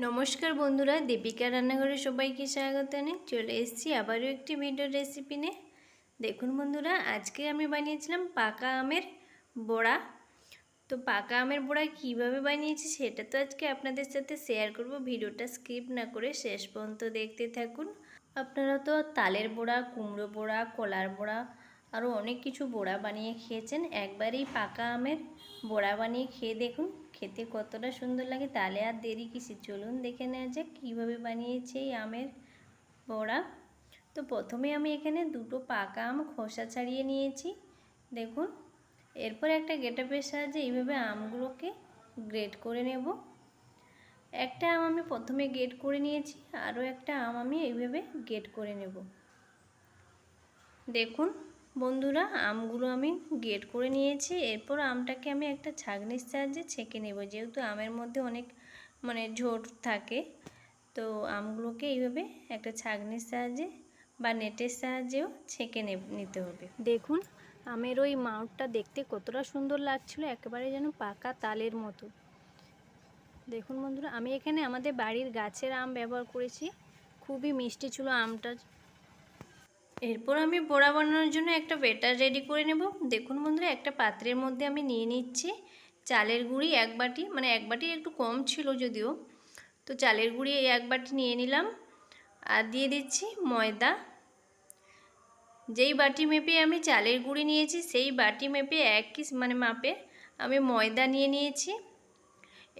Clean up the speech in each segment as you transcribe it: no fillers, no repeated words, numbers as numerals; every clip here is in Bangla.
নমস্কার বন্ধুরা, দীপিকা রান্নাঘরে সবাইকে স্বাগত জানাই। চলে এসেছি আবারও একটি ভিডিও রেসিপি নিয়ে। দেখুন বন্ধুরা, আজকে আমি বানিয়েছিলাম পাকা আমের বড়া। তো পাকা আমের বড়া কিভাবে বানিয়েছি সেটা তো আজকে আপনাদের সাথে শেয়ার করব। ভিডিওটা স্কিপ না করে শেষ পর্যন্ত দেখতে থাকুন। আপনারা তো তালের বড়া, কুমড়ো বড়া, কলার বড়া আরও অনেক কিছু বড়া বানিয়ে খেয়েছেন। একবারেই পাকা আমের বড়া বানিয়ে খেয়ে দেখুন, খেতে কতটা সুন্দর লাগে। তাহলে আর দেরি কিসে, চলুন দেখে নেওয়া যাক কীভাবে বানিয়েছি এই আমের বড়া। তো প্রথমে আমি এখানে দুটো পাকা আম খোসা ছাড়িয়ে নিয়েছি, দেখুন। এরপর একটা গ্রেটারের সাহায্যে এইভাবে আমগুলোকে গ্রেট করে নেব। একটা আম আমি প্রথমে গ্রেট করে নিয়েছি, আরও একটা আম আমি এইভাবে গ্রেট করে নেব। দেখুন বন্ধুরা, আমগুলো আমি গ্রেট করে নিয়েছি। এরপর আমটাকে আমি একটা ছাঁকনির সাহায্যে ছেঁকে নেব, যেহেতু আমের মধ্যে অনেক ঝোট থাকে। তো আমগুলোকে এইভাবে একটা ছাঁকনির সাহায্যে বা নেটের সাহায্যেও ছেঁকে নিতে হবে। দেখুন আমের ওই মাউটটা দেখতে কতটা সুন্দর লাগছিল, একেবারে যেন পাকা তালের মতো। দেখুন বন্ধুরা, আমি এখানে আমাদের বাড়ির গাছের আম ব্যবহার করেছি, খুবই মিষ্টি ছিল আমটা। এরপর আমি বড়া বানানোর জন্য একটা ব্যাটার রেডি করে নেব। দেখুন বন্ধুরা, একটা পাত্রের মধ্যে আমি নিয়ে নিচ্ছি চালের গুঁড়ি এক বাটি, এক বাটি একটু কম ছিল যদিও। তো চালের গুঁড়ি এক বাটি নিয়ে নিলাম, আর দিয়ে দিচ্ছি ময়দা। যেই বাটি মেপে আমি চালের গুঁড়ি নিয়েছি সেই বাটি মেপে একই মাপে আমি ময়দা নিয়ে নিয়েছি।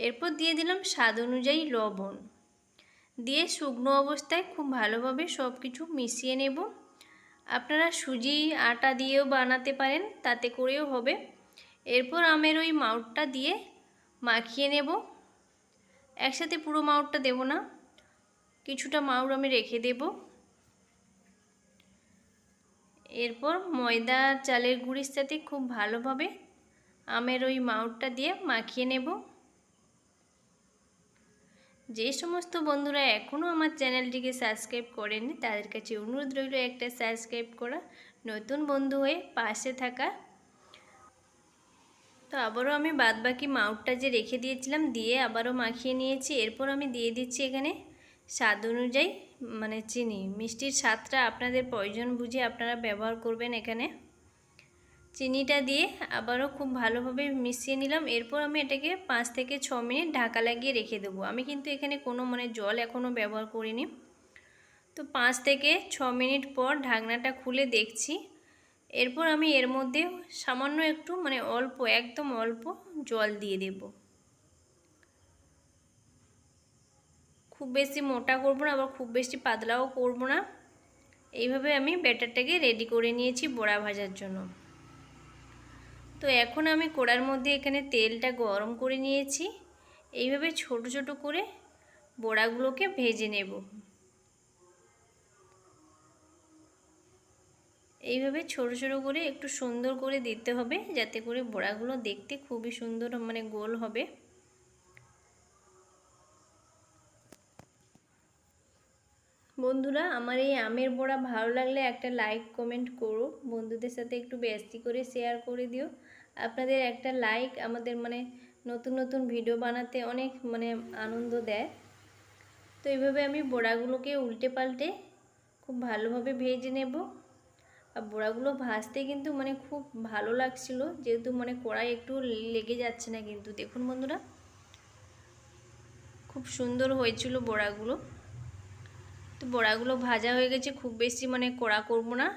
এরপর দিয়ে দিলাম স্বাদ অনুযায়ী লবণ, দিয়ে শুকনো অবস্থায় খুব ভালোভাবে সব কিছু মিশিয়ে নেব। আপনারা সুজি আটা দিয়েও বানাতে পারেন, তাতে করেও হবে। এরপর আমের ওই মাউটটা দিয়ে মাখিয়ে নেব। একসাথে পুরো মাউটটা দেব না, কিছুটা মাউট আমি রেখে দেব। এরপর ময়দা চালের গুঁড়ির সাথে খুব ভালোভাবে আমের ওই মাউটটা দিয়ে মাখিয়ে নেব। যে সমস্ত বন্ধুরা এখনও আমার চ্যানেলটিকে সাবস্ক্রাইব করেননি তাদের কাছে অনুরোধ রইল একটা সাবস্ক্রাইব করা, নতুন বন্ধু হয়ে পাশে থাকা। তো আবারও আমি বাদবাকি মাউটটা যে রেখে দিয়েছিলাম দিয়ে আবারও মাখিয়ে নিয়েছি। এরপর আমি দিয়ে দিচ্ছি এখানে স্বাদ অনুযায়ী চিনি। মিষ্টির স্বাদটা আপনাদের প্রয়োজন বুঝে আপনারা ব্যবহার করবেন এখানে। চিনিটা দিয়ে আবারও খুব ভালোভাবে মিশিয়ে নিলাম। এরপর আমি এটাকে 5 থেকে 6 মিনিট ঢাকা লাগিয়ে রেখে দেবো। আমি কিন্তু এখানে কোনো জল এখনও ব্যবহার করিনি। তো 5 থেকে 6 মিনিট পর ঢাকনাটা খুলে দেখছি। এরপর আমি এর মধ্যে সামান্য একটু অল্প, একদম অল্প জল দিয়ে দেব। খুব বেশি মোটা করব না, আবার খুব বেশি পাতলাও করব না। এইভাবে আমি ব্যাটারটাকে রেডি করে নিয়েছি বড়া ভাজার জন্য। তো এখন আমি কড়ার মধ্যে এখানে তেলটা গরম করে নিয়েছি। এইভাবে ছোট ছোট করে বড়াগুলোকে ভেজে নেব। এইভাবে ছোট ছোট করে একটু সুন্দর করে দিতে হবে, যাতে করে বড়াগুলো দেখতে খুবই সুন্দর গোল হবে। বন্ধুরা, আমার এই আমের বড়া ভালো লাগলে একটা লাইক কমেন্ট করো, বন্ধুদের সাথে একটু বেশি করে শেয়ার করে দিও। আপনাদের একটা লাইক আমাদের নতুন নতুন ভিডিও বানাতে অনেক আনন্দ দেয়। তো এইভাবে আমি বড়াগুলোকে উল্টে পাল্টে খুব ভালোভাবে ভেজে নেব। আর বড়াগুলো ভাজতে কিন্তু খুব ভালো লাগছিল, যেহেতু কড়াই একটু লেগে যাচ্ছে না। কিন্তু দেখুন বন্ধুরা, খুব সুন্দর হয়েছিল বড়াগুলো। তো বড়াগুলো ভাজা হয়ে গেছে, খুব বেশি কড়া করব না।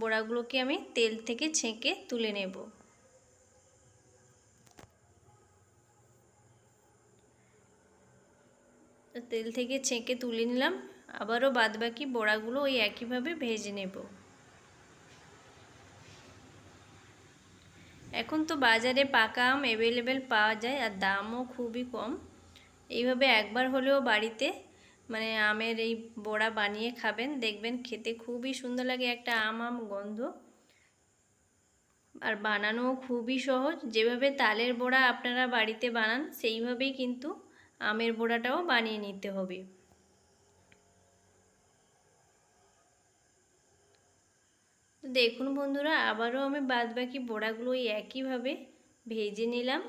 বড়াগুলোকে আমি তেল থেকে ছেঁকে তুলে নেব। তেল থেকে ছেঁকে তুলে নিলাম। আবারও বাদবাকি বড়াগুলো ওই একইভাবে ভেজে নেব। এখন তো বাজারে পাকা আম অ্যাভেলেবেল পাওয়া যায়, আর দামও খুবই কম। এইভাবে একবার হলেও বাড়িতে আমের এই বড়া বানিয়ে খাবেন, দেখবেন খেতে খুবই সুন্দর লাগে, একটা আম গন্ধ। আর বানানোও খুবই সহজ। যেভাবে তালের বড়া আপনারা বাড়িতে বানান সেইভাবেই কিন্তু আমের বড়াটাও বানিয়ে নিতে হবে। তো দেখুন বন্ধুরা, আবারও আমি বাদবাকি বড়াগুলো একইভাবে ভেজে নিলাম।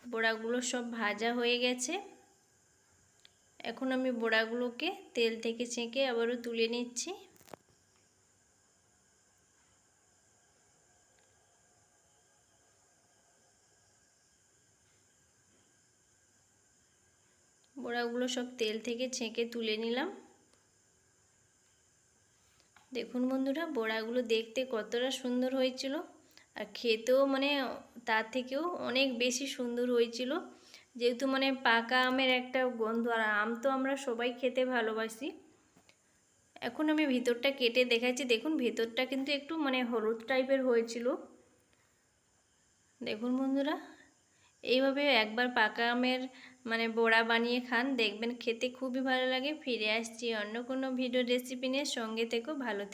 বড়াগুলো সব ভাজা হয়ে গেছে। এখন আমি বড়াগুলোকে তেল থেকে ছেঁকে আবারও তুলে নিচ্ছি। বড়াগুলো সব তেল থেকে ছেঁকে তুলে নিলাম। দেখুন বন্ধুরা, বড়াগুলো দেখতে কতটা সুন্দর হয়েছিল, আর খেতেও মানে তার থেকেও অনেক বেশি সুন্দর হয়েছিল। যেহেতু মানে পাকা আমের একটা গন্ধ, আর আম তো আমরা সবাই খেতে ভালোবাসি। এখন আমি ভিতরটা কেটে দেখাচ্ছি। দেখুন ভিতরটা কিন্তু একটু মানে হলুদ টাইপের হয়েছিল। দেখুন বন্ধুরা, এইভাবে একবার পাকা আমের মানে বড়া বানিয়ে খান, দেখবেন খেতে খুবই ভালো লাগে। ফিরে আসছি অন্য কোনো ভিডিও রেসিপি নিয়ে, সঙ্গে থেকো, ভালো থেকো।